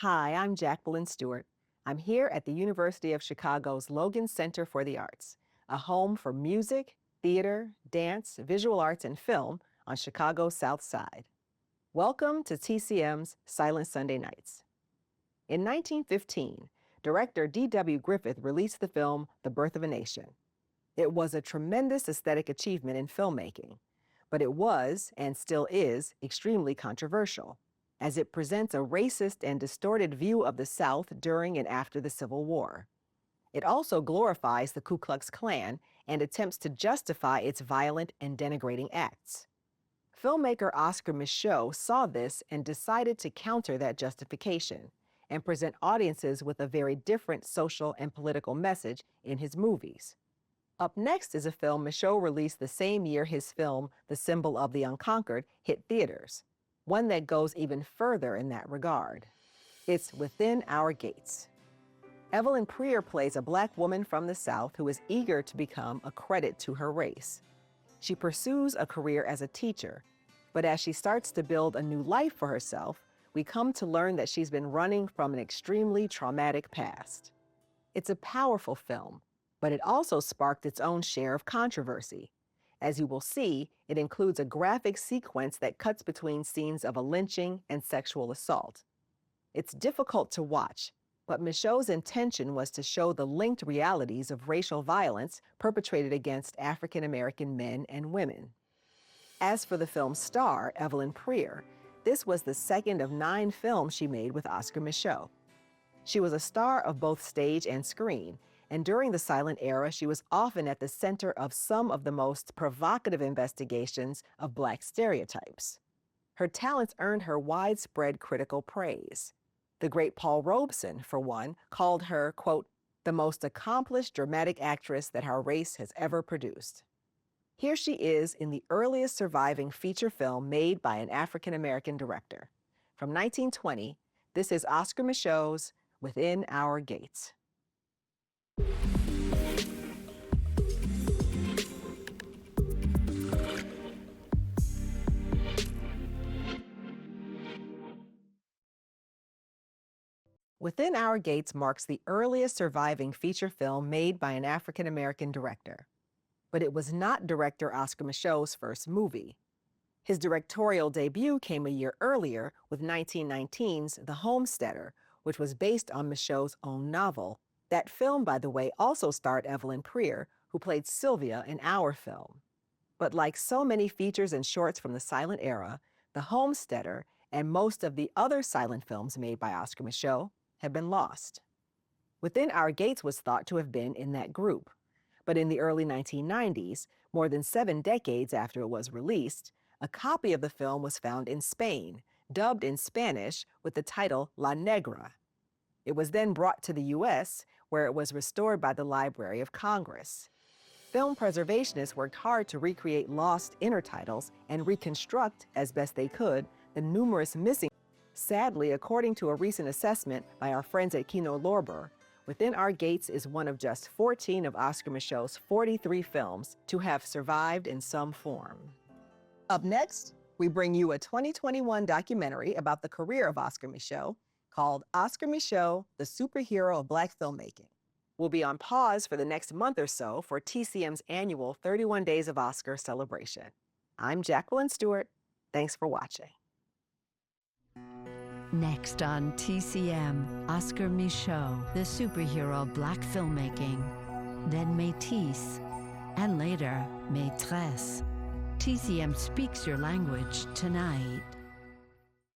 Hi, I'm Jacqueline Stewart. I'm here at the University of Chicago's Logan Center for the Arts, a home for music, theater, dance, visual arts, and film on Chicago's South Side. Welcome to TCM's Silent Sunday Nights. In 1915, director D.W. Griffith released the film The Birth of a Nation. It was a tremendous aesthetic achievement in filmmaking, but it was, and still is, extremely controversial, as it presents a racist and distorted view of the South during and after the Civil War. It also glorifies the Ku Klux Klan and attempts to justify its violent and denigrating acts. Filmmaker Oscar Micheaux saw this and decided to counter that justification and present audiences with a very different social and political message in his movies. Up next is a film Micheaux released the same year his film, The Symbol of the Unconquered, hit theaters, one that goes even further in that regard. It's Within Our Gates. Evelyn Prier plays a Black woman from the South who is eager to become a credit to her race. She pursues a career as a teacher, but as she starts to build a new life for herself, we come to learn that she's been running from an extremely traumatic past. It's a powerful film, but it also sparked its own share of controversy. As you will see, it includes a graphic sequence that cuts between scenes of a lynching and sexual assault. It's difficult to watch, but Micheaux's intention was to show the linked realities of racial violence perpetrated against African American men and women. As for the film's star, Evelyn Prier, this was the second of 9 films she made with Oscar Micheaux. She was a star of both stage and screen, and during the silent era, she was often at the center of some of the most provocative investigations of Black stereotypes. Her talents earned her widespread critical praise. The great Paul Robeson, for one, called her, quote, the most accomplished dramatic actress that our race has ever produced. Here she is in the earliest surviving feature film made by an African-American director. From 1920, this is Oscar Micheaux's Within Our Gates. Within Our Gates marks the earliest surviving feature film made by an African-American director. But it was not director Oscar Micheaux's first movie. His directorial debut came a year earlier with 1919's The Homesteader, which was based on Micheaux's own novel. That film, by the way, also starred Evelyn Prier, who played Sylvia in our film. But like so many features and shorts from the silent era, The Homesteader and most of the other silent films made by Oscar Micheaux have been lost. Within Our Gates was thought to have been in that group. But in the early 1990s, more than 7 decades after it was released, a copy of the film was found in Spain, dubbed in Spanish with the title La Negra. It was then brought to the U.S., where it was restored by the Library of Congress. Film preservationists worked hard to recreate lost intertitles and reconstruct, as best they could, the numerous missing. Sadly, according to a recent assessment by our friends at Kino Lorber, Within Our Gates is one of just 14 of Oscar Micheaux's 43 films to have survived in some form. Up next, we bring you a 2021 documentary about the career of Oscar Micheaux called Oscar Micheaux, the Superhero of Black Filmmaking. We'll be on pause for the next month or so for TCM's annual 31 Days of Oscar celebration. I'm Jacqueline Stewart. Thanks for watching. Next on TCM, Oscar Micheaux, the superhero of Black filmmaking, then Métis, and later Maîtresse. TCM speaks your language tonight.